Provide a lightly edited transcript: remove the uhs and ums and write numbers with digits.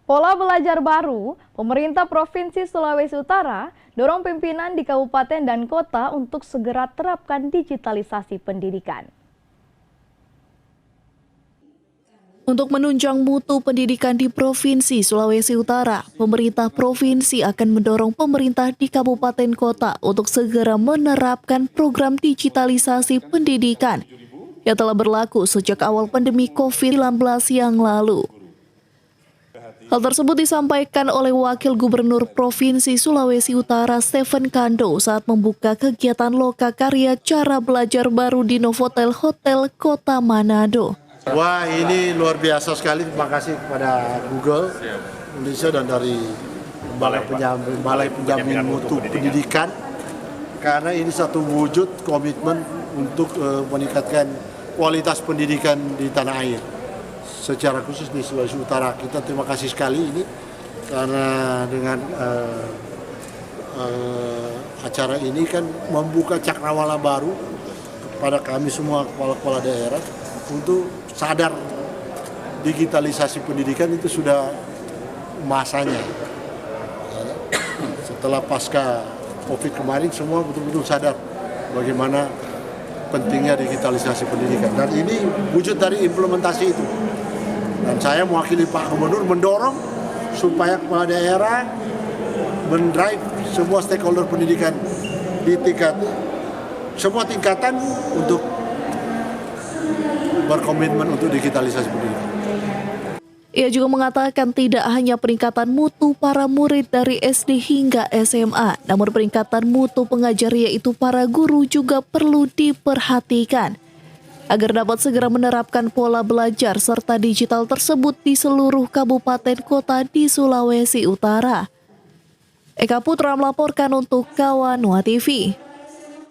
Pola belajar baru, pemerintah Provinsi Sulawesi Utara dorong pimpinan di kabupaten dan kota untuk segera terapkan digitalisasi pendidikan. Untuk menunjang mutu pendidikan di Provinsi Sulawesi Utara, pemerintah provinsi akan mendorong pemerintah di kabupaten kota untuk segera menerapkan program digitalisasi pendidikan yang telah berlaku sejak awal pandemi COVID-19 yang lalu. Hal tersebut disampaikan oleh Wakil Gubernur Provinsi Sulawesi Utara Stephen Kando saat membuka kegiatan Lokakarya Cara Belajar Baru di Novotel Hotel Kota Manado. Wah, ini luar biasa sekali. Terima kasih kepada Google Indonesia dan dari Balai Penjamin Mutu Pendidikan, karena ini satu wujud komitmen untuk meningkatkan kualitas pendidikan di tanah air. Secara khusus di Sulawesi Utara, kita terima kasih sekali ini karena dengan acara ini kan membuka cakrawala baru kepada kami semua kepala-kepala daerah untuk sadar digitalisasi pendidikan itu sudah masanya. Setelah pasca COVID kemarin semua betul-betul sadar bagaimana pentingnya digitalisasi pendidikan, dan ini wujud dari implementasi itu. Dan saya mewakili Pak Gubernur mendorong supaya kepala daerah mendrive semua stakeholder pendidikan di semua tingkatan untuk berkomitmen untuk digitalisasi pendidikan. Ia juga mengatakan tidak hanya peningkatan mutu para murid dari SD hingga SMA, namun peningkatan mutu pengajar yaitu para guru juga perlu diperhatikan agar dapat segera menerapkan pola belajar serta digital tersebut di seluruh kabupaten kota di Sulawesi Utara. Eka Putra melaporkan untuk Kawanua TV.